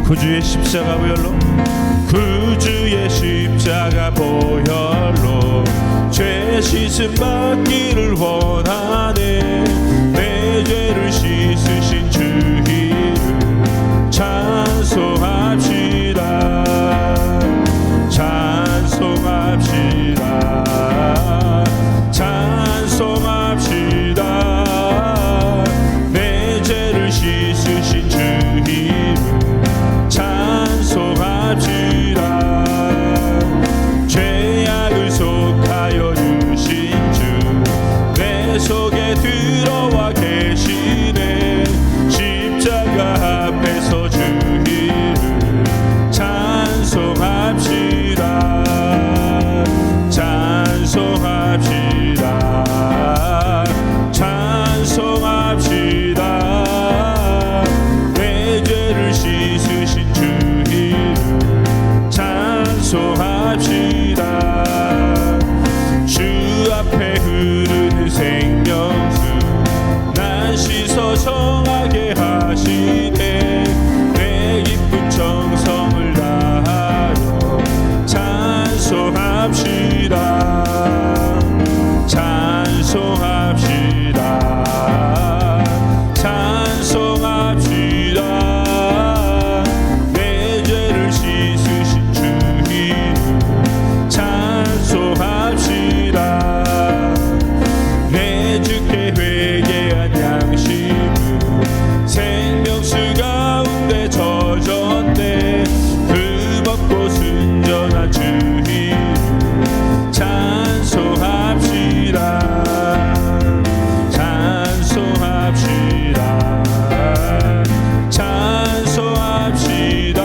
구주의 십자가 보혈로, 구주의 십자가 보혈로 죄 씻음 받기를 원하네. 내 죄를 씻으신 주 이름 찬송합시다. 찬송합시다. 찬송합시다. 내 죄를 씻으신 주 이름 찬송합시다. 죄악을 속하여 주신 주 내 속에 들어와 계시네. 십자가 앞에서 주 이름 찬송합시다. 찬송합시다. 찬송합시다. 내 죄를 씻으신 주 이름 찬송합시다. 주 앞에 흐르는 생명수 난 씻어 정하게 하시네. 내 기쁜 정성을 다하여 찬송합시다. 찬송합시다. 찬송합시다. 내 죄를 씻으신 주 이름 찬송합시다. 내 주께 회개한 양심은 생명수 가운데 젖었네. 그 먹고 순전한 주 이름 찬송합시다. 찬송합시다. 찬송합시다.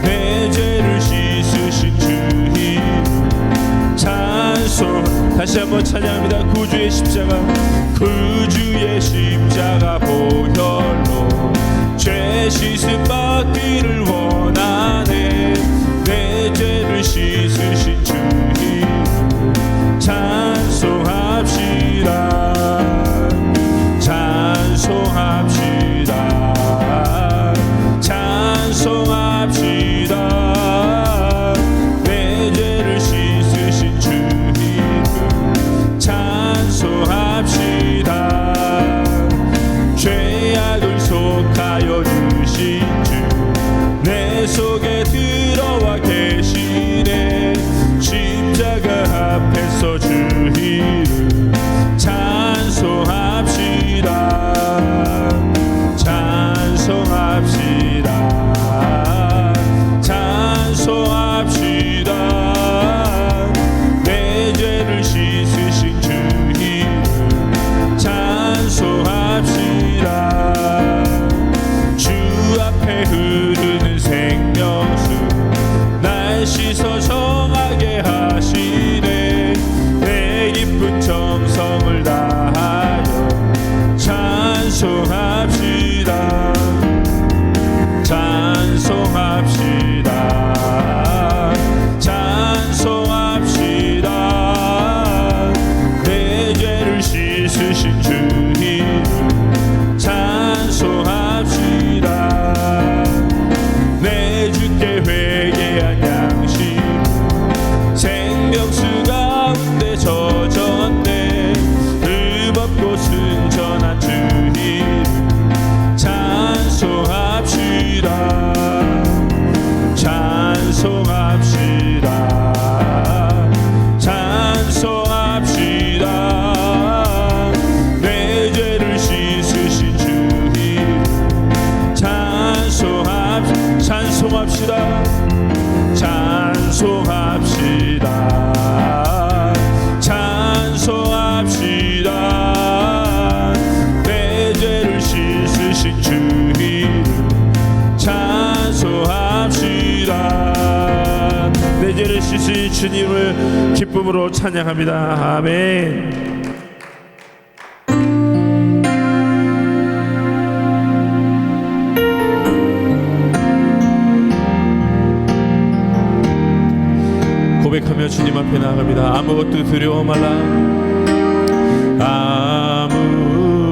내 죄를 씻으신 주 이름 찬송. 다시 한번 찬양합니다. 구주의 십자가, 구주의 십자가 보혈로 죄 씻음 받기를 원하네. 내 죄를 씻으신 주 이름 찬송합시다. 찬송합시다. 찬송합시다. 내 죄를 씻으신 주 이름 찬송합시다. 죄악을 속하여 주신 주 내 속에 들어와 계시네. 십자가 앞에서 주 이름 찬송합시다. 찬송합시다. 찬송합시다. 내 죄를 씻으신 주 이름 찬송합시다. 주 앞에 흐르는 생명수 날 씻어 정하게 하시네. 내 기쁜 정성을 다하여 찬송합시다. 찬송합시다. 찬송합시다. 내 죄를 씻으신 주 이름 찬송합시다. 내 주께 회개한 양심 생명수 가운데 젖었네. 흠없고 순전한 주 이름 찬송합시다. 찬송합시다. 찬송합시다. 내 죄를 씻으신 주 이름 찬송합시다. 찬송합시다. 찬송합시다. 내 죄를 씻으신 주 이름 찬송합시다. 내 죄를 씻으신 주님을 기쁨으로 찬양합니다. 아멘. 고백하며 주님 앞에 나아갑니다. 아무것도 두려워 말라.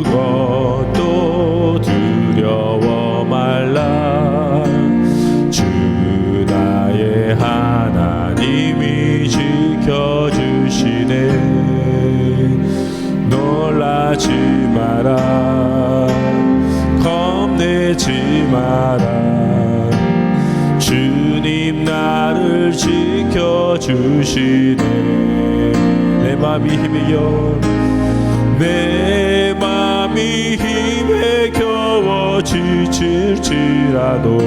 아무것도 두려워 말라. 겁내지 마라. 주님 나를 지켜주시네. 내 맘이 힘이여 내 맘이 힘에 겨워 지칠지라도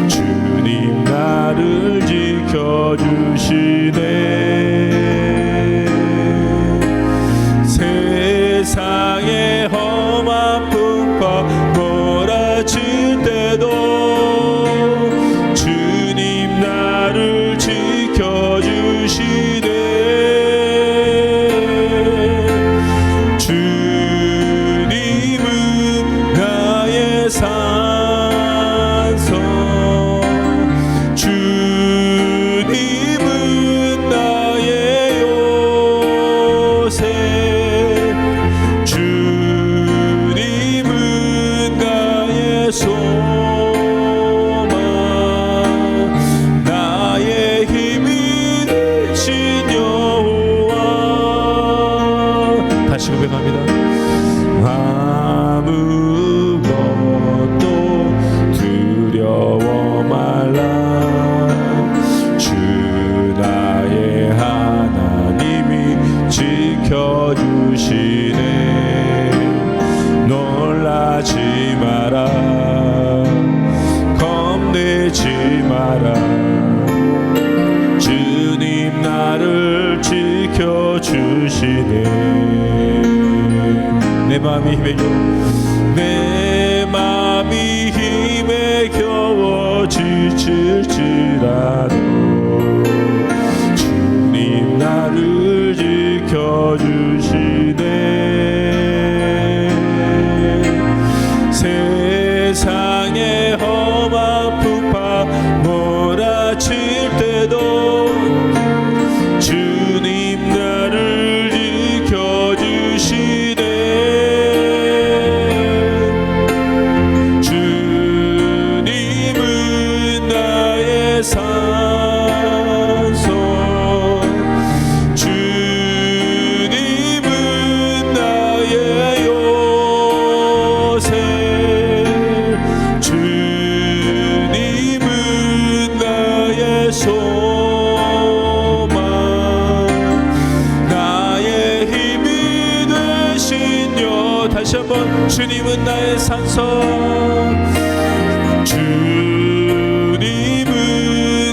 주님 나를 지켜주시네. 세상의 험한 풍파 몰아칠 때도 주님 나를 지켜주시네. 주님은 나의 산성, 주님은 나의 요새, 주님은 나의 소망, 나의 힘이 되신 여호와. 다시 고백합니다. 아무것도 두려워 말라. 주 나의 하나님이 지켜주시네. 놀라지 마라. 겁내지 마라. 주님 나를 지켜주시네. 내 맘이 힘에 겨워 내 맘이 힘에 겨워 지칠지라도 주님 나를 지켜주시네. 세상의 험한 풍파 몰아칠 때도 주님 나를 지켜주시네. 주님은 나의 산성, 주님은 나의 요새, 주님은 나의 소망, 나의 힘이 되신 여. 다시 한번 주님은 나의 산성, 주님은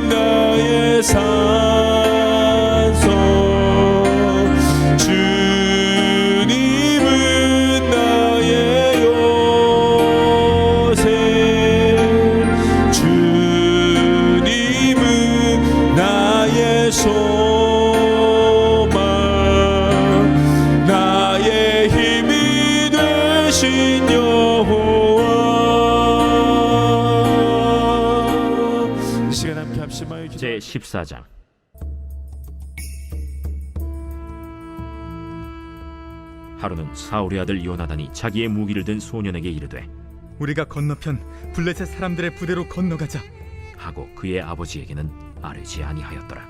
나의 산성, 주님은 나의 요새, 주님은 나의 소망, 나의 힘이 되신 여호와. 이 시간 함께 합심하여 제 14장. 하루는 사울의 아들 요나단이 자기의 무기를 든 소년에게 이르되 우리가 건너편 블레셋 사람들의 부대로 건너가자. 하고 그의 아버지에게는 아뢰지 아니하였더라.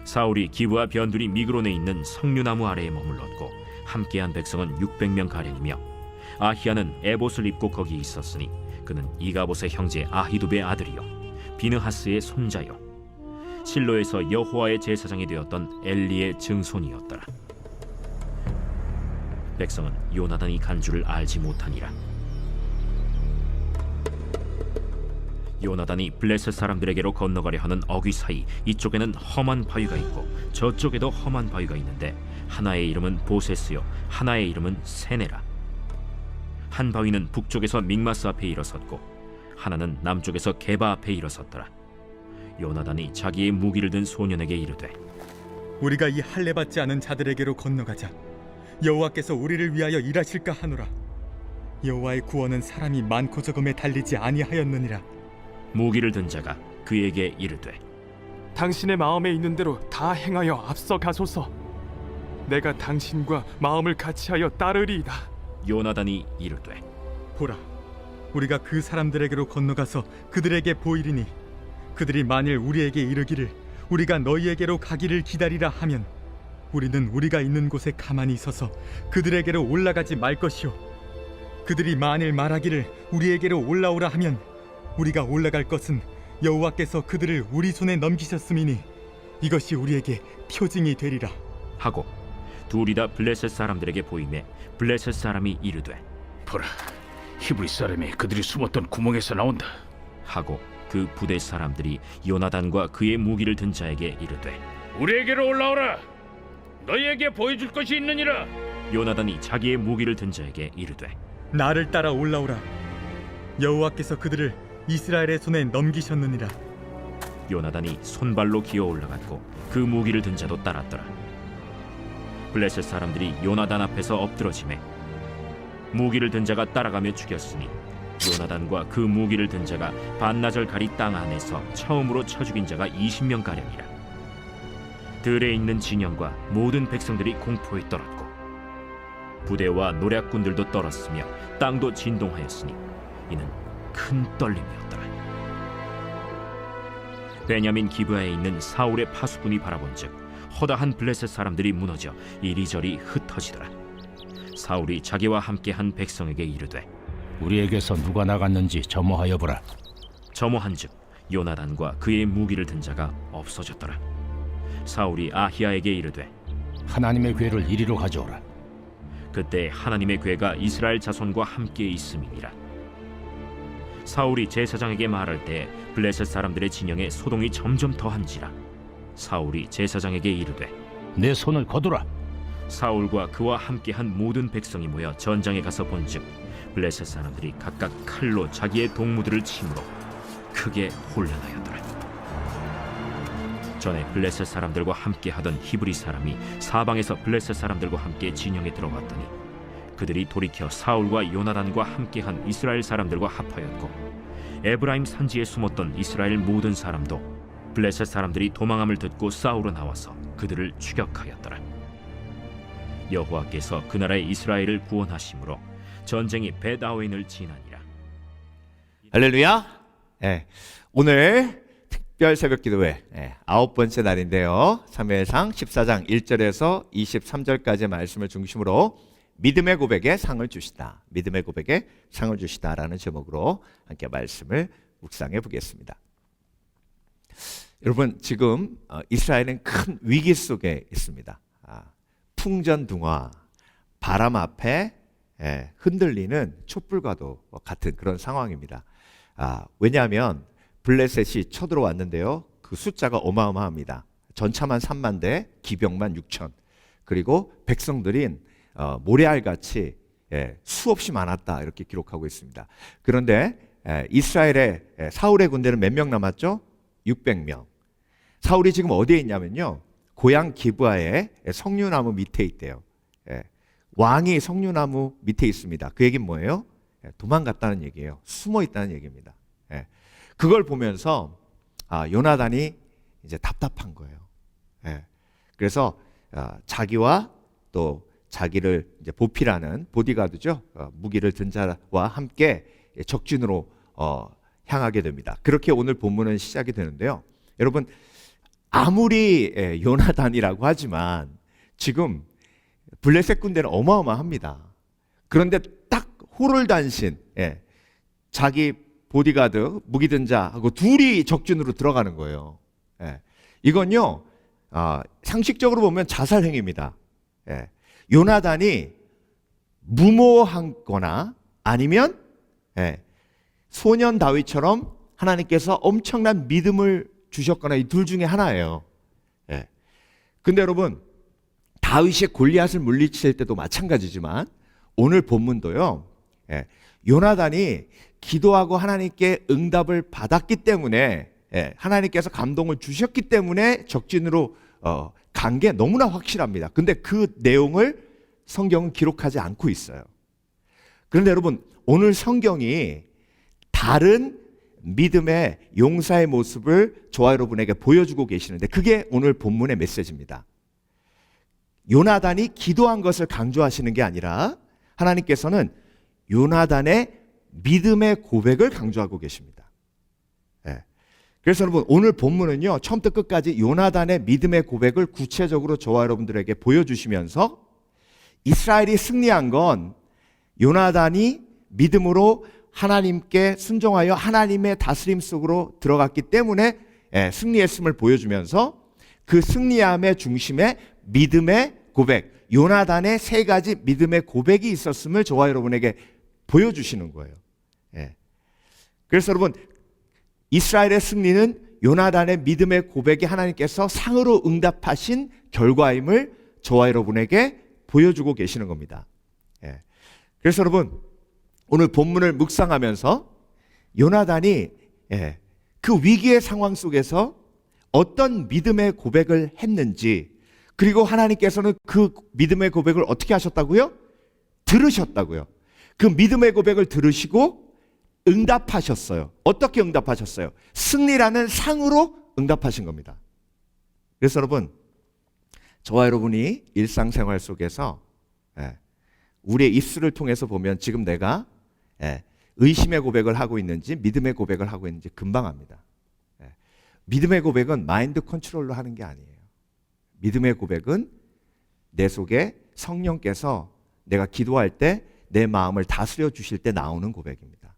사울이 기브와 변두리 미그론에 있는 석류나무 아래에 머물렀고 함께한 백성은 600명 가량이며 아히야는 에봇을 입고 거기 있었으니 그는 이가봇의 형제 아히두베의 아들이요 비느하스의 손자요 실로에서 여호와의 제사장이 되었던 엘리의 증손이었더라. 백성은 요나단이 간 줄을 알지 못하니라. 요나단이 블레셋 사람들에게로 건너가려 하는 어귀 사이 이쪽에는 험한 바위가 있고 저쪽에도 험한 바위가 있는데 하나의 이름은 보세스요 하나의 이름은 세네라. 한 바위는 북쪽에서 믹마스 앞에 일어섰고 하나는 남쪽에서 게바 앞에 일어섰더라. 요나단이 자기의 무기를 든 소년에게 이르되 우리가 이 할례 받지 않은 자들에게로 건너가자. 여호와께서 우리를 위하여 일하실까 하노라. 여호와의 구원은 사람이 많고 적음에 달리지 아니하였느니라. 무기를 든 자가 그에게 이르되 당신의 마음에 있는 대로 다 행하여 앞서 가소서. 내가 당신과 마음을 같이하여 따르리이다. 요나단이 이르되 보라, 우리가 그 사람들에게로 건너가서 그들에게 보이리니 그들이 만일 우리에게 이르기를 우리가 너희에게로 가기를 기다리라 하면 우리는 우리가 있는 곳에 가만히 서서 그들에게로 올라가지 말 것이요 그들이 만일 말하기를 우리에게로 올라오라 하면 우리가 올라갈 것은 여호와께서 그들을 우리 손에 넘기셨음이니 이것이 우리에게 표징이 되리라. 하고 둘이 다 블레셋 사람들에게 보이매 블레셋 사람이 이르되 보라, 히브리 사람이 그들이 숨었던 구멍에서 나온다. 하고 그 부대 사람들이 요나단과 그의 무기를 든 자에게 이르되 우리에게로 올라오라. 너희에게 보여줄 것이 있느니라. 요나단이 자기의 무기를 든 자에게 이르되 나를 따라 올라오라. 여호와께서 그들을 이스라엘의 손에 넘기셨느니라. 요나단이 손발로 기어 올라갔고 그 무기를 든 자도 따랐더라. 블레셋 사람들이 요나단 앞에서 엎드러지매 무기를 든 자가 따라가며 죽였으니 요나단과 그 무기를 든 자가 반나절 가리 땅 안에서 처음으로 쳐 죽인 자가 20명 가량이라. 들에 있는 진영과 모든 백성들이 공포에 떨었고 부대와 노략군들도 떨었으며 땅도 진동하였으니 이는 큰 떨림이었더라. 베냐민 기브아에 있는 사울의 파수꾼이 바라본즉 허다한 블레셋 사람들이 무너져 이리저리 흩어지더라. 사울이 자기와 함께한 백성에게 이르되 우리에게서 누가 나갔는지 점호하여 보라. 점호한즉 요나단과 그의 무기를 든 자가 없어졌더라. 사울이 아히야에게 이르되 하나님의 궤를 이리로 가져오라. 그때 하나님의 궤가 이스라엘 자손과 함께 있음이니라. 사울이 제사장에게 말할 때 블레셋 사람들의 진영에 소동이 점점 더한지라. 사울이 제사장에게 이르되 내 손을 거두라. 사울과 그와 함께한 모든 백성이 모여 전장에 가서 본즉 블레셋 사람들이 각각 칼로 자기의 동무들을 치므로 크게 혼란하였더라. 전에 블레셋 사람들과 함께하던 히브리 사람이 사방에서 블레셋 사람들과 함께 진영에 들어갔더니 그들이 돌이켜 사울과 요나단과 함께한 이스라엘 사람들과 합하였고 에브라임 산지에 숨었던 이스라엘 모든 사람도 블레셋 사람들이 도망함을 듣고 싸우러 나와서 그들을 추격하였더라. 여호와께서 그 나라의 이스라엘을 구원하심으로 전쟁이 벳아웬을 지나니라. 할렐루야. 오늘 특별 새벽 기도회 9번째 날인데요. 사무엘상 14장 1절에서 23절까지의 말씀을 중심으로 믿음의 고백에 상을 주시다. 믿음의 고백에 상을 주시다라는 제목으로 함께 말씀을 묵상해 보겠습니다. 여러분, 지금 이스라엘은 큰 위기 속에 있습니다. 풍전등화, 바람 앞에 흔들리는 촛불과도 같은 그런 상황입니다. 왜냐하면 블레셋이 쳐들어왔는데요. 그 숫자가 어마어마합니다. 전차만 3만 대, 기병만 6천, 그리고 백성들인 모래알같이 수없이 많았다 이렇게 기록하고 있습니다. 그런데 이스라엘의 사울의 군대는 몇 명 남았죠? 600명. 사울이 지금 어디에 있냐면요, 고향 기브아의 석류나무 밑에 있대요. 왕이 석류나무 밑에 있습니다. 그 얘기는 뭐예요? 도망갔다는 얘기예요. 숨어 있다는 얘기입니다. 그걸 보면서 요나단이 이제 답답한 거예요. 그래서 자기와 또 자기를 이제 보필하는 보디가드죠, 무기를 든 자와 함께 적진으로 향하게 됩니다. 그렇게 오늘 본문은 시작이 되는데요. 여러분, 아무리 요나단이라고 하지만 지금 블레셋 군대는 어마어마합니다. 그런데 딱 호롤단신, 자기 보디가드 무기 든 자하고 둘이 적진으로 들어가는 거예요. 이건요, 상식적으로 보면 자살 행위입니다. 요나단이 무모한 거나 아니면 소년 다윗처럼 하나님께서 엄청난 믿음을 주셨거나 이 둘 중에 하나예요. 근데 여러분, 다윗이 골리앗을 물리칠 때도 마찬가지지만 오늘 본문도요, 요나단이 기도하고 하나님께 응답을 받았기 때문에, 하나님께서 감동을 주셨기 때문에 적진으로 간 게 너무나 확실합니다. 근데 그 내용을 성경은 기록하지 않고 있어요. 그런데 여러분, 오늘 성경이 다른 믿음의 용사의 모습을 저와 여러분에게 보여주고 계시는데 그게 오늘 본문의 메시지입니다. 요나단이 기도한 것을 강조하시는 게 아니라 하나님께서는 요나단의 믿음의 고백을 강조하고 계십니다. 그래서 여러분, 오늘 본문은요, 처음부터 끝까지 요나단의 믿음의 고백을 구체적으로 저와 여러분들에게 보여주시면서 이스라엘이 승리한 건 요나단이 믿음으로 하나님께 순종하여 하나님의 다스림 속으로 들어갔기 때문에 승리했음을 보여주면서 그 승리함의 중심에 믿음의 고백, 요나단의 세 가지 믿음의 고백이 있었음을 저와 여러분에게 보여주시는 거예요. 그래서 여러분, 이스라엘의 승리는 요나단의 믿음의 고백이 하나님께서 상으로 응답하신 결과임을 저와 여러분에게 보여주고 계시는 겁니다. 그래서 여러분, 오늘 본문을 묵상하면서 요나단이 그 위기의 상황 속에서 어떤 믿음의 고백을 했는지, 그리고 하나님께서는 그 믿음의 고백을 어떻게 하셨다고요? 들으셨다고요. 그 믿음의 고백을 들으시고 응답하셨어요. 어떻게 응답하셨어요? 승리라는 상으로 응답하신 겁니다. 그래서 여러분, 저와 여러분이 일상생활 속에서 우리의 입술을 통해서 보면 지금 내가 의심의 고백을 하고 있는지 믿음의 고백을 하고 있는지 금방 압니다. 믿음의 고백은 마인드 컨트롤로 하는 게 아니에요. 믿음의 고백은 내 속에 성령께서 내가 기도할 때 내 마음을 다스려 주실 때 나오는 고백입니다.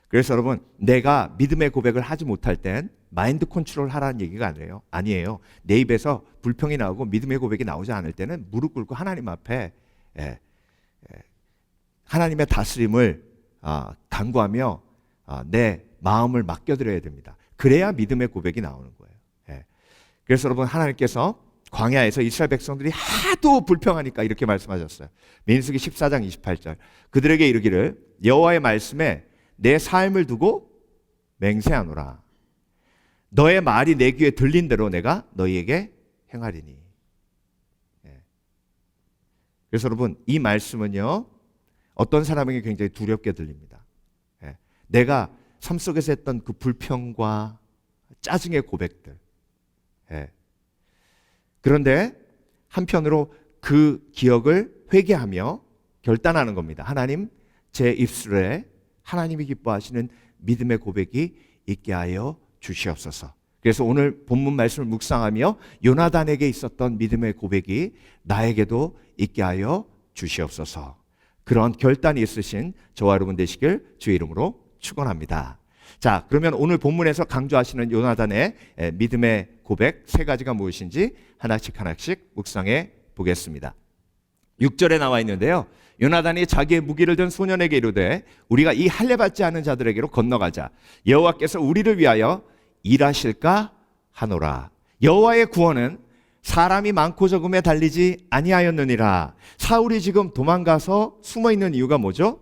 그래서 여러분, 내가 믿음의 고백을 하지 못할 땐 마인드 컨트롤 하라는 얘기가 아니에요. 내 입에서 불평이 나오고 믿음의 고백이 나오지 않을 때는 무릎 꿇고 하나님 앞에 하나님의 다스림을 간구하며 내 마음을 맡겨드려야 됩니다. 그래야 믿음의 고백이 나오는 거예요. 그래서 여러분, 하나님께서 광야에서 이스라엘 백성들이 하도 불평하니까 이렇게 말씀하셨어요. 민수기 14장 28절, 그들에게 이르기를 여호와의 말씀에 내 삶을 두고 맹세하노라. 너의 말이 내 귀에 들린 대로 내가 너희에게 행하리니. 그래서 여러분, 이 말씀은요, 어떤 사람에게 굉장히 두렵게 들립니다. 내가 삶 속에서 했던 그 불평과 짜증의 고백들. 그런데 한편으로 그 기억을 회개하며 결단하는 겁니다. 하나님, 제 입술에 하나님이 기뻐하시는 믿음의 고백이 있게 하여 주시옵소서. 그래서 오늘 본문 말씀을 묵상하며 요나단에게 있었던 믿음의 고백이 나에게도 있게 하여 주시옵소서. 그런 결단이 있으신 저와 여러분 되시길 주의 이름으로 축원합니다. 자, 그러면 오늘 본문에서 강조하시는 요나단의 믿음의 고백 세 가지가 무엇인지 하나씩 묵상해 보겠습니다. 6절에 나와 있는데요, 요나단이 자기의 무기를 든 소년에게 이르되 우리가 이 할례 받지 않은 자들에게로 건너가자. 여호와께서 우리를 위하여 일하실까 하노라. 여호와의 구원은 사람이 많고 적음에 달리지 아니하였느니라. 사울이 지금 도망가서 숨어 있는 이유가 뭐죠?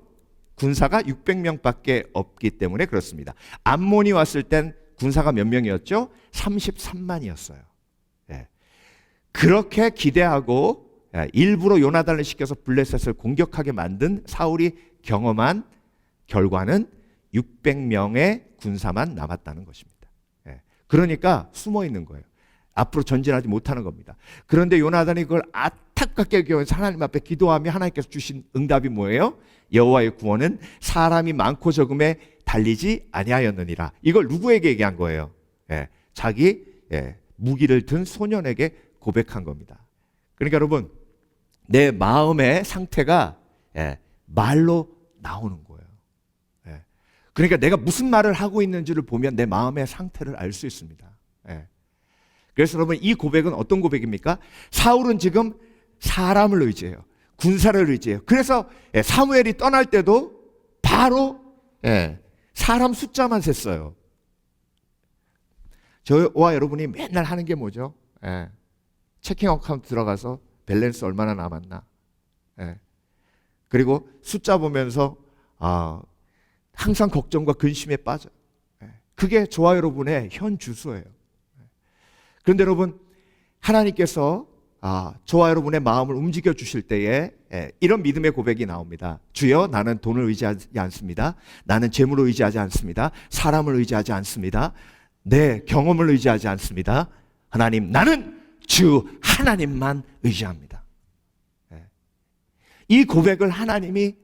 군사가 600명밖에 없기 때문에 그렇습니다. 암몬이 왔을 땐 군사가 몇 명이었죠? 33만이었어요. 그렇게 기대하고 일부러 요나단을 시켜서 블레셋을 공격하게 만든 사울이 경험한 결과는 600명의 군사만 남았다는 것입니다. 그러니까 숨어 있는 거예요. 앞으로 전진하지 못하는 겁니다. 그런데 요나단이 그걸 안타깝게 여겨서 하나님 앞에 기도하며 하나님께서 주신 응답이 뭐예요? 여호와의 구원은 사람이 많고 적음에 달리지 아니하였느니라. 이걸 누구에게 얘기한 거예요? 자기 무기를 든 소년에게 고백한 겁니다. 그러니까 여러분, 내 마음의 상태가 말로 나오는 거예요. 그러니까 내가 무슨 말을 하고 있는지를 보면 내 마음의 상태를 알 수 있습니다. 그래서 여러분, 이 고백은 어떤 고백입니까? 사울은 지금 사람을 의지해요. 군사를 의지해요. 그래서 사무엘이 떠날 때도 바로 사람 숫자만 셌어요. 저와 여러분이 맨날 하는 게 뭐죠? 체킹 어카운트 들어가서 밸런스 얼마나 남았나. 그리고 숫자 보면서 항상 걱정과 근심에 빠져요. 그게 저와 여러분의 현 주소예요. 그런데 여러분, 하나님께서 저와 여러분의 마음을 움직여 주실 때에 이런 믿음의 고백이 나옵니다. 주여, 나는 돈을 의지하지 않습니다. 나는 재물을 의지하지 않습니다. 사람을 의지하지 않습니다. 내 경험을 의지하지 않습니다. 하나님, 나는 주 하나님만 의지합니다. 이 고백을 하나님이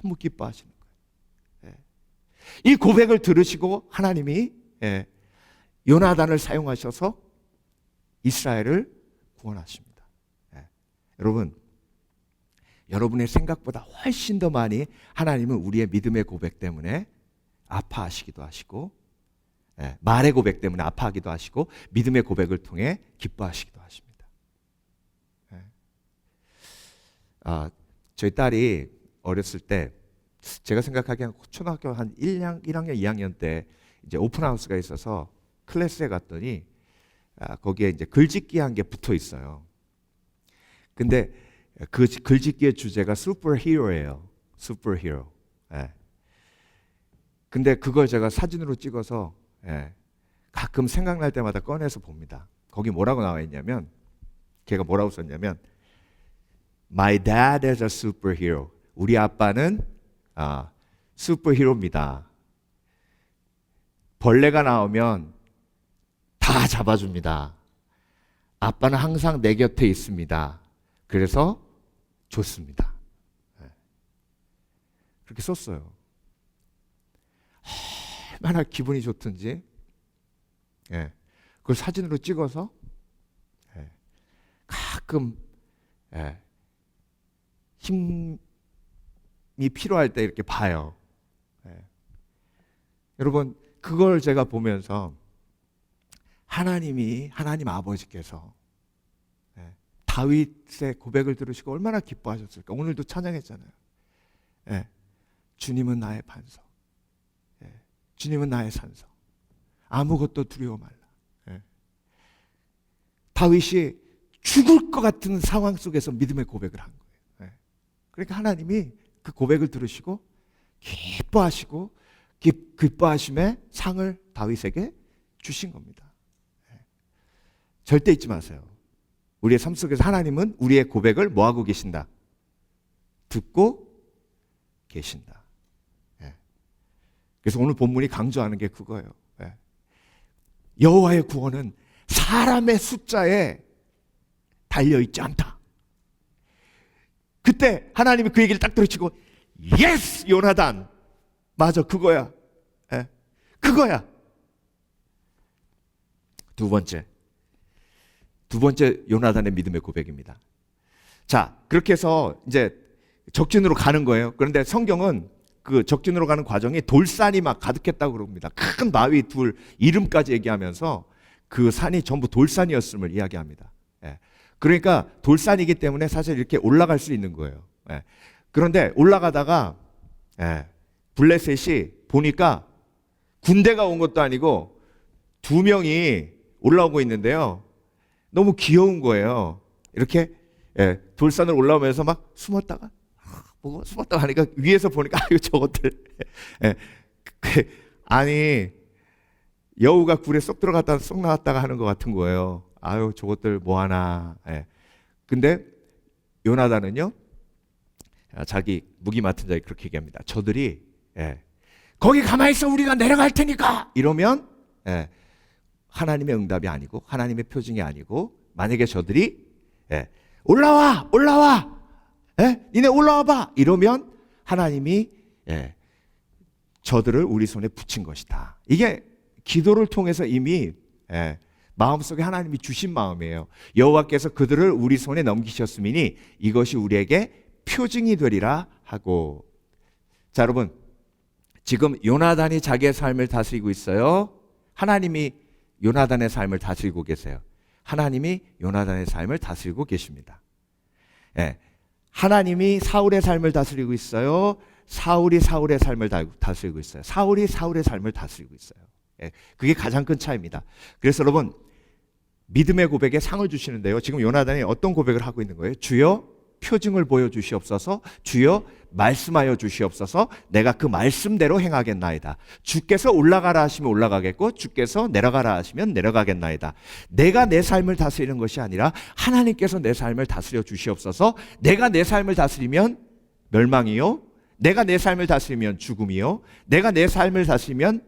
너무 기뻐하시는 거예요. 이 고백을 들으시고 하나님이 요나단을 사용하셔서 이스라엘을 구원하십니다. 여러분, 여러분의 생각보다 훨씬 더 많이 하나님은 우리의 믿음의 고백 때문에 아파하시기도 하시고, 말의 고백 때문에 아파하기도 하시고, 믿음의 고백을 통해 기뻐하시기도 하십니다. 저희 딸이 어렸을 때 제가 생각하기엔 초등학교 한 1학년, 2학년 때 이제 오픈하우스가 있어서 클래스에 갔더니 거기에 이제 글짓기 한 게 붙어 있어요. 근데 그 글짓기의 주제가 슈퍼히어로예요. 슈퍼히어로. 근데 그걸 제가 사진으로 찍어서 가끔 생각날 때마다 꺼내서 봅니다. 거기 뭐라고 나와 있냐면, 걔가 뭐라고 썼냐면, My dad is a superhero. 우리 아빠는 슈퍼히어로입니다. 벌레가 나오면 다 잡아줍니다. 아빠는 항상 내 곁에 있습니다. 그래서 좋습니다. 그렇게 썼어요. 얼마나 기분이 좋든지. 그걸 사진으로 찍어서 가끔 힘이 필요할 때 이렇게 봐요. 여러분, 그걸 제가 보면서 하나님 아버지께서 다윗의 고백을 들으시고 얼마나 기뻐하셨을까. 오늘도 찬양했잖아요. 주님은 나의 반석, 주님은 나의 산성, 아무것도 두려워 말라. 다윗이 죽을 것 같은 상황 속에서 믿음의 고백을 한 거예요. 그러니까 하나님이 그 고백을 들으시고 기뻐하시고, 기뻐하심의 상을 다윗에게 주신 겁니다. 절대 잊지 마세요. 우리의 삶 속에서 하나님은 우리의 고백을 뭐하고 계신다? 듣고 계신다. 그래서 오늘 본문이 강조하는 게 그거예요. 여호와의 구원은 사람의 숫자에 달려있지 않다. 그때 하나님이 그 얘기를 딱 들으시고, 예스! 요나단! 맞아, 그거야. 그거야. 두 번째 요나단의 믿음의 고백입니다. 자, 그렇게 해서 이제 적진으로 가는 거예요. 그런데 성경은 그 적진으로 가는 과정이 돌산이 막 가득했다고 그럽니다. 큰 바위 둘 이름까지 얘기하면서 그 산이 전부 돌산이었음을 이야기합니다. 그러니까 돌산이기 때문에 사실 이렇게 올라갈 수 있는 거예요. 그런데 올라가다가 블레셋이 보니까 군대가 온 것도 아니고 2명이 올라오고 있는데요. 너무 귀여운 거예요. 이렇게 돌산을 올라오면서 막 숨었다가 하니까 위에서 보니까 아유 저것들 아니 여우가 굴에 쏙 들어갔다가 쏙 나왔다가 하는 것 같은 거예요. 아유 저것들 뭐하나. 근데 요나단은요, 자기 무기 맡은 자에게 그렇게 얘기합니다. 저들이 거기 가만히 있어, 우리가 내려갈 테니까 이러면 하나님의 응답이 아니고 하나님의 표징이 아니고, 만약에 저들이 올라와 니네 올라와봐 이러면 하나님이 저들을 우리 손에 붙인 것이다. 이게 기도를 통해서 이미 마음속에 하나님이 주신 마음이에요. 여호와께서 그들을 우리 손에 넘기셨으니 이것이 우리에게 표징이 되리라 하고. 자, 여러분, 지금 요나단이 자기의 삶을 다스리고 있어요? 하나님이 요나단의 삶을 다스리고 계세요? 하나님이 요나단의 삶을 다스리고 계십니다. 하나님이 사울의 삶을 다스리고 있어요? 사울이 사울의 삶을 다스리고 있어요? 사울이 사울의 삶을 다스리고 있어요. 그게 가장 큰 차이입니다. 그래서 여러분, 믿음의 고백에 상을 주시는데요, 지금 요나단이 어떤 고백을 하고 있는 거예요? 주여 표징을 보여주시옵소서, 주여 말씀하여 주시옵소서, 내가 그 말씀대로 행하겠나이다. 주께서 올라가라 하시면 올라가겠고 주께서 내려가라 하시면 내려가겠나이다. 내가 내 삶을 다스리는 것이 아니라 하나님께서 내 삶을 다스려 주시옵소서. 내가 내 삶을 다스리면 멸망이요, 내가 내 삶을 다스리면 죽음이요, 내가 내 삶을 다스리면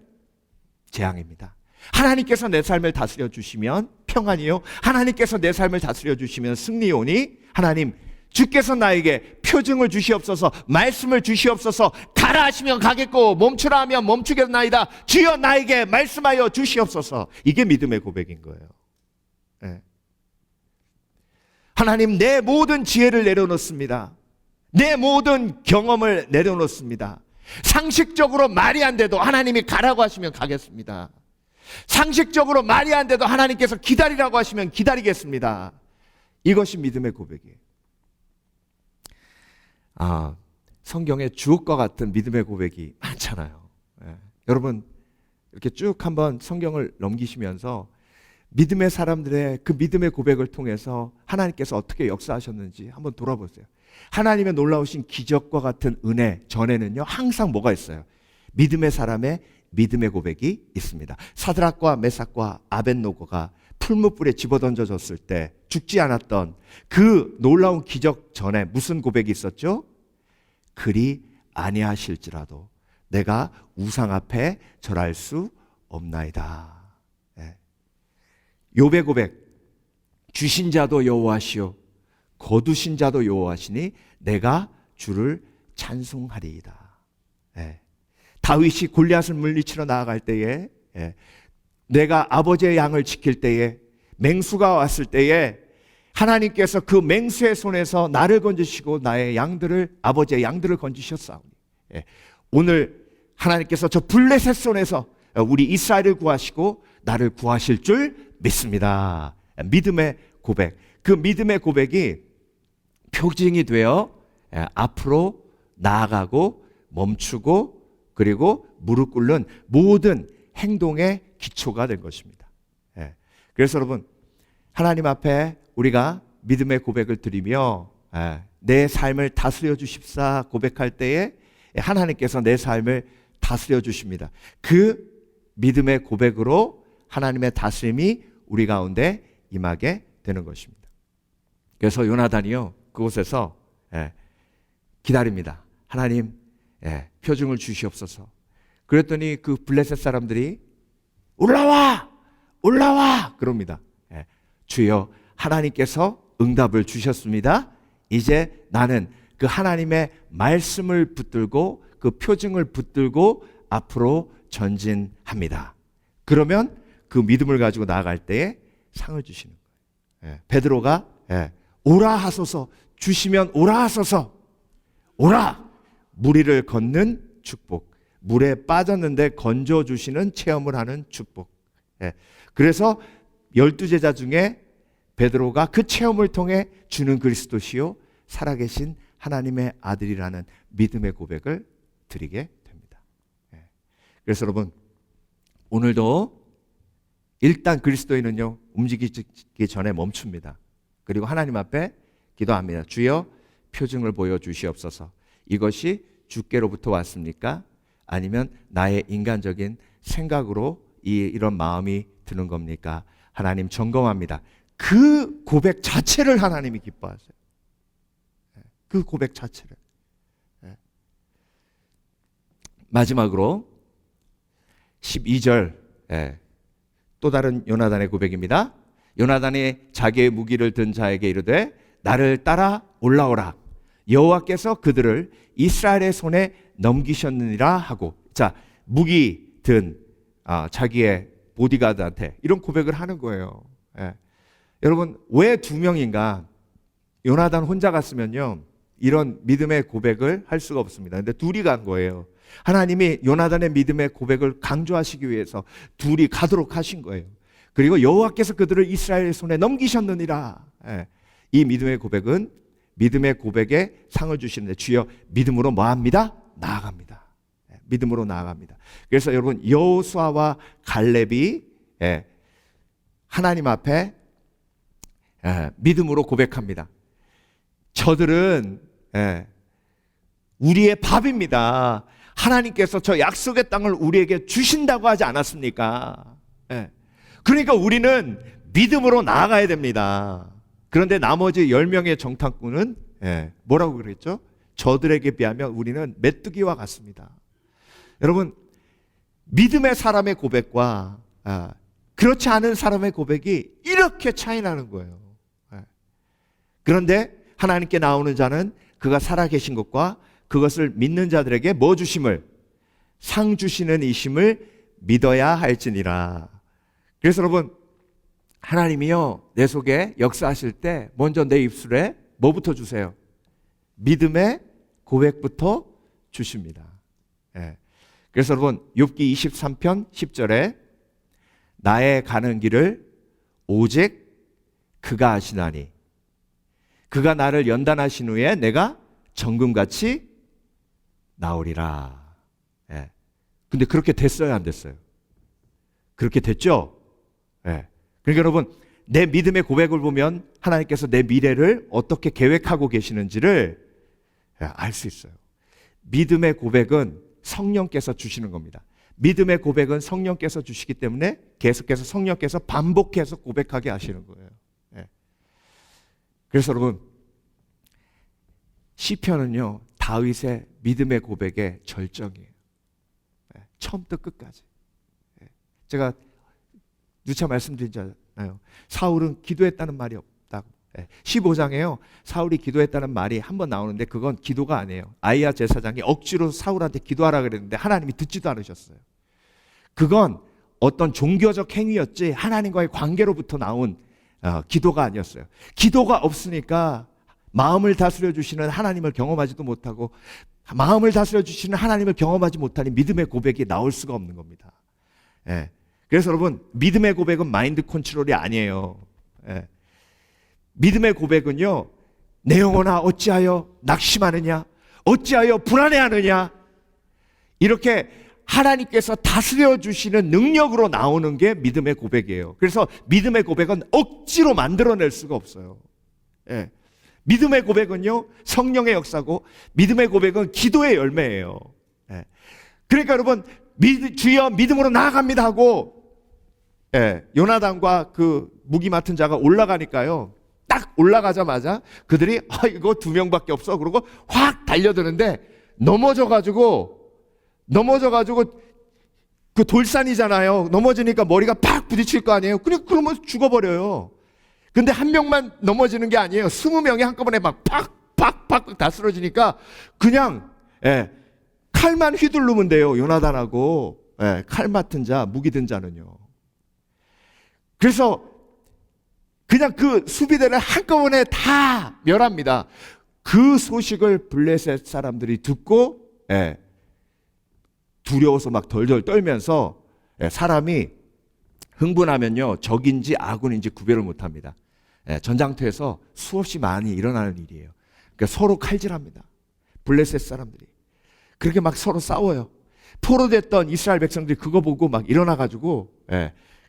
재앙입니다. 하나님께서 내 삶을 다스려 주시면 평안이요, 하나님께서 내 삶을 다스려 주시면 승리오니, 하나님 주께서 나에게 표징을 주시옵소서, 말씀을 주시옵소서, 가라 하시면 가겠고 멈추라 하면 멈추겠나이다. 주여 나에게 말씀하여 주시옵소서. 이게 믿음의 고백인 거예요. 하나님, 내 모든 지혜를 내려놓습니다. 내 모든 경험을 내려놓습니다. 상식적으로 말이 안 돼도 하나님이 가라고 하시면 가겠습니다. 상식적으로 말이 안 돼도 하나님께서 기다리라고 하시면 기다리겠습니다. 이것이 믿음의 고백이에요. 성경에 주옥과 같은 믿음의 고백이 많잖아요. 여러분 이렇게 쭉 한번 성경을 넘기시면서 믿음의 사람들의 그 믿음의 고백을 통해서 하나님께서 어떻게 역사하셨는지 한번 돌아보세요. 하나님의 놀라우신 기적과 같은 은혜 전에는요 항상 뭐가 있어요? 믿음의 사람의 믿음의 고백이 있습니다. 사드락과 메삭과 아벳노고가 풀무불에 집어던져졌을 때 죽지 않았던 그 놀라운 기적 전에 무슨 고백이 있었죠? 그리 아니하실지라도 내가 우상 앞에 절할 수 없나이다. 욥의 고백, 주신 자도 여호와시요 거두신 자도 여호와시니 내가 주를 찬송하리이다. 다윗이 골리앗을 물리치러 나아갈 때에 내가 아버지의 양을 지킬 때에 맹수가 왔을 때에 하나님께서 그 맹수의 손에서 나를 건지시고 나의 양들을 아버지의 양들을 건지셨사오니 오늘 하나님께서 저 블레셋 손에서 우리 이스라엘을 구하시고 나를 구하실 줄 믿습니다. 믿음의 고백. 그 믿음의 고백이 표징이 되어 앞으로 나아가고 멈추고 그리고 무릎 꿇는 모든 행동의 기초가 된 것입니다. 그래서 여러분 하나님 앞에 우리가 믿음의 고백을 드리며 내 삶을 다스려 주십사 고백할 때에 하나님께서 내 삶을 다스려 주십니다. 그 믿음의 고백으로 하나님의 다스림이 우리 가운데 임하게 되는 것입니다. 그래서 요나단이요 그곳에서 기다립니다. 하나님 표징을 주시옵소서. 그랬더니 그 블레셋 사람들이 올라와 그럽니다. 주여 하나님께서 응답을 주셨습니다. 이제 나는 그 하나님의 말씀을 붙들고 그 표징을 붙들고 앞으로 전진합니다. 그러면 그 믿음을 가지고 나아갈 때에 상을 주시는 거예요. 베드로가 오라 하소서 주시면 오라 하소서 오라 무리를 걷는 축복 물에 빠졌는데 건져주시는 체험을 하는 축복. 그래서 12제자 중에 베드로가 그 체험을 통해 주는 그리스도시요 살아계신 하나님의 아들이라는 믿음의 고백을 드리게 됩니다. 그래서 여러분 오늘도 일단 그리스도인은요 움직이기 전에 멈춥니다. 그리고 하나님 앞에 기도합니다. 주여 표징을 보여주시옵소서. 이것이 주께로부터 왔습니까? 아니면 나의 인간적인 생각으로 이런 마음이 드는 겁니까? 하나님 점검합니다. 그 고백 자체를 하나님이 기뻐하세요. 그 고백 자체를. 마지막으로 12절 또 다른 요나단의 고백입니다. 요나단이 자기의 무기를 든 자에게 이르되 나를 따라 올라오라. 여호와께서 그들을 이스라엘의 손에 넘기셨느니라 하고 자 무기 든 자기의 보디가드한테 이런 고백을 하는 거예요. 여러분 왜 2명인가? 요나단 혼자 갔으면요 이런 믿음의 고백을 할 수가 없습니다. 근데 둘이 간 거예요. 하나님이 요나단의 믿음의 고백을 강조하시기 위해서 둘이 가도록 하신 거예요. 그리고 여호와께서 그들을 이스라엘의 손에 넘기셨느니라. 이 믿음의 고백은 믿음의 고백에 상을 주시는데 주여 믿음으로 뭐합니다? 나아갑니다. 믿음으로 나아갑니다. 그래서 여러분 여호수아와 갈렙이 하나님 앞에 믿음으로 고백합니다. 저들은 우리의 밥입니다. 하나님께서 저 약속의 땅을 우리에게 주신다고 하지 않았습니까? 그러니까 우리는 믿음으로 나아가야 됩니다. 그런데 나머지 10명의 정탐꾼은 뭐라고 그랬죠? 저들에게 비하면 우리는 메뚜기와 같습니다. 여러분 믿음의 사람의 고백과 그렇지 않은 사람의 고백이 이렇게 차이 나는 거예요. 그런데 하나님께 나오는 자는 그가 살아계신 것과 그것을 믿는 자들에게 뭐 주심을? 상 주시는 이심을 믿어야 할지니라. 그래서 여러분 하나님이요 내 속에 역사하실 때 먼저 내 입술에 뭐부터 주세요? 믿음의 고백부터 주십니다. 예. 그래서 여러분 욥기 23편 10절에 나의 가는 길을 오직 그가 아시나니 그가 나를 연단하신 후에 내가 정금같이 나오리라. 예. 근데 그렇게 됐어요, 안 됐어요? 그렇게 됐죠? 예. 그러니까 여러분 내 믿음의 고백을 보면 하나님께서 내 미래를 어떻게 계획하고 계시는지를 알 수 있어요. 믿음의 고백은 성령께서 주시는 겁니다. 믿음의 고백은 성령께서 주시기 때문에 계속해서 성령께서 반복해서 고백하게 하시는 거예요. 예. 그래서 여러분 시편은요 다윗의 믿음의 고백의 절정이에요. 예. 처음부터 끝까지. 예. 제가 누차 말씀드리잖아요. 사울은 기도했다는 말이 없다고. 15장에요. 사울이 기도했다는 말이 한 번 나오는데 그건 기도가 아니에요. 아히야 제사장이 억지로 사울한테 기도하라 그랬는데 하나님이 듣지도 않으셨어요. 그건 어떤 종교적 행위였지 하나님과의 관계로부터 나온 기도가 아니었어요. 기도가 없으니까 마음을 다스려 주시는 하나님을 경험하지도 못하고 마음을 다스려 주시는 하나님을 경험하지 못하니 믿음의 고백이 나올 수가 없는 겁니다. 예. 그래서 여러분 믿음의 고백은 마인드 컨트롤이 아니에요. 예. 믿음의 고백은요 내 영혼아 어찌하여 낙심하느냐 어찌하여 불안해하느냐 이렇게 하나님께서 다스려 주시는 능력으로 나오는 게 믿음의 고백이에요. 그래서 믿음의 고백은 억지로 만들어낼 수가 없어요. 예. 믿음의 고백은요 성령의 역사고 믿음의 고백은 기도의 열매예요. 예. 그러니까 여러분 주여 믿음으로 나아갑니다 하고 요나단과 그 무기 맡은 자가 올라가니까요 딱 올라가자마자 그들이 이거 2명밖에 없어 그러고 확 달려드는데 넘어져가지고 그 돌산이잖아요. 넘어지니까 머리가 팍 부딪힐 거 아니에요. 그러면 죽어버려요. 근데 한 명만 넘어지는 게 아니에요. 20명이 한꺼번에 막 팍팍팍 다 쓰러지니까 그냥 칼만 휘두르면 돼요. 요나단하고 칼 맡은 자, 무기 든 자는요. 그래서 그냥 그 수비대를 한꺼번에 다 멸합니다. 그 소식을 블레셋 사람들이 듣고 두려워서 막 덜덜 떨면서 사람이 흥분하면요 적인지 아군인지 구별을 못합니다. 전장터에서 수없이 많이 일어나는 일이에요. 그러니까 서로 칼질합니다. 블레셋 사람들이 그렇게 막 서로 싸워요. 포로됐던 이스라엘 백성들이 그거 보고 막 일어나가지고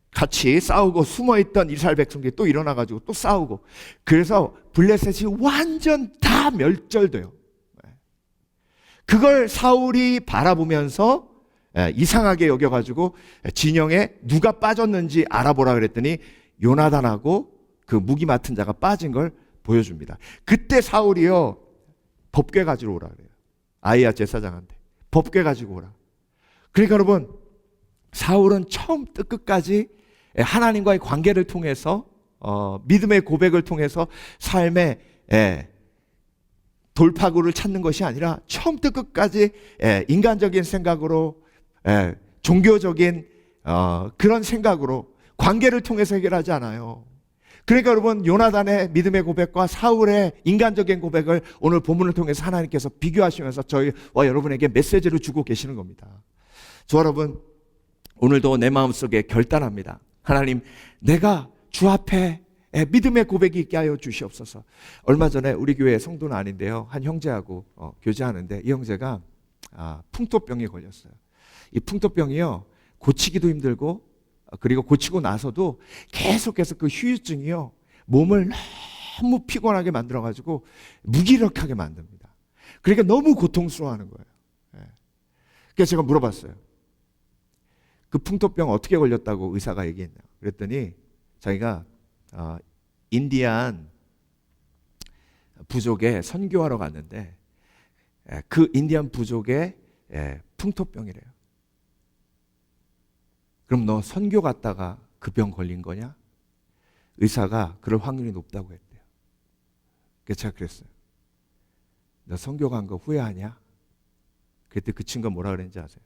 같이 싸우고 숨어있던 이스라엘 백성들이 또 일어나가지고 또 싸우고 그래서 블레셋이 완전 다 멸절돼요. 그걸 사울이 바라보면서 이상하게 여겨가지고 진영에 누가 빠졌는지 알아보라 그랬더니 요나단하고 그 무기 맡은 자가 빠진 걸 보여줍니다. 그때 사울이요 법궤 가지러 오라 그래요. 아히야 제사장한테 법궤 가지고 오라. 그러니까 여러분 사울은 처음부터 끝까지 하나님과의 관계를 통해서 믿음의 고백을 통해서 삶의 돌파구를 찾는 것이 아니라 처음부터 끝까지 인간적인 생각으로 종교적인 그런 생각으로 관계를 통해서 해결하지 않아요. 그러니까 여러분 요나단의 믿음의 고백과 사울의 인간적인 고백을 오늘 본문을 통해서 하나님께서 비교하시면서 저희와 여러분에게 메시지를 주고 계시는 겁니다. 저 여러분 오늘도 내 마음속에 결단합니다. 하나님 내가 주 앞에 믿음의 고백이 있게 하여 주시옵소서. 얼마 전에 우리 교회 성도는 아닌데요 한 형제하고 교제하는데 이 형제가 풍토병에 걸렸어요. 이 풍토병이요 고치기도 힘들고 그리고 고치고 나서도 계속해서 그 후유증이요 몸을 너무 피곤하게 만들어가지고 무기력하게 만듭니다. 그러니까 너무 고통스러워하는 거예요. 그래서 제가 물어봤어요. 그 풍토병 어떻게 걸렸다고 의사가 얘기했냐 그랬더니 자기가 인디안 부족에 선교하러 갔는데 그 인디안 부족에 풍토병이래요. 그럼 너 선교 갔다가 그 병 걸린 거냐? 의사가 그럴 확률이 높다고 했대요. 그래서 제가 그랬어요. 너 선교 간 거 후회하냐? 그때 그 친구가 뭐라 그랬는지 아세요?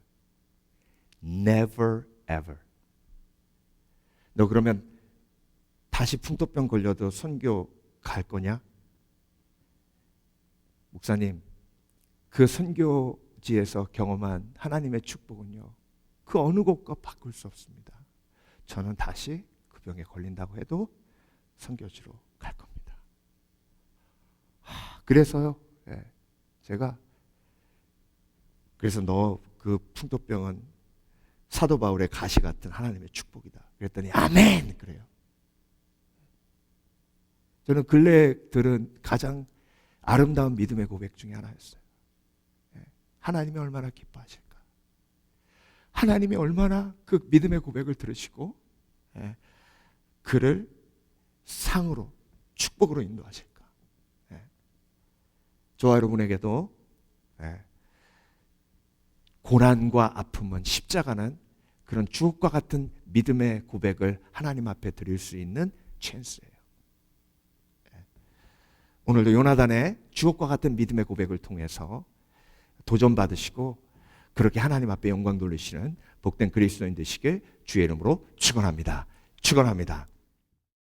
Never ever. 너 그러면 다시 풍토병 걸려도 선교 갈 거냐? 목사님, 그 선교지에서 경험한 하나님의 축복은요, 그 어느 곳과 바꿀 수 없습니다. 저는 다시 그 병에 걸린다고 해도 선교지로 갈 겁니다. 그래서요, 제가 그래서 너 그 풍토병은 사도 바울의 가시 같은 하나님의 축복이다. 그랬더니 아멘 그래요. 저는 근래에 들은 가장 아름다운 믿음의 고백 중에 하나였어요. 하나님이 얼마나 기뻐하실까? 하나님이 얼마나 그 믿음의 고백을 들으시고 그를 상으로 축복으로 인도하실까? 저와 여러분에게도 고난과 아픔은, 십자가는 그런 주옥과 같은 믿음의 고백을 하나님 앞에 드릴 수 있는 찬스예요. 오늘도 요나단의 주옥과 같은 믿음의 고백을 통해서 도전받으시고 그렇게 하나님 앞에 영광 돌리시는 복된 그리스도인 되시길 주의 이름으로 축원합니다. 축원합니다.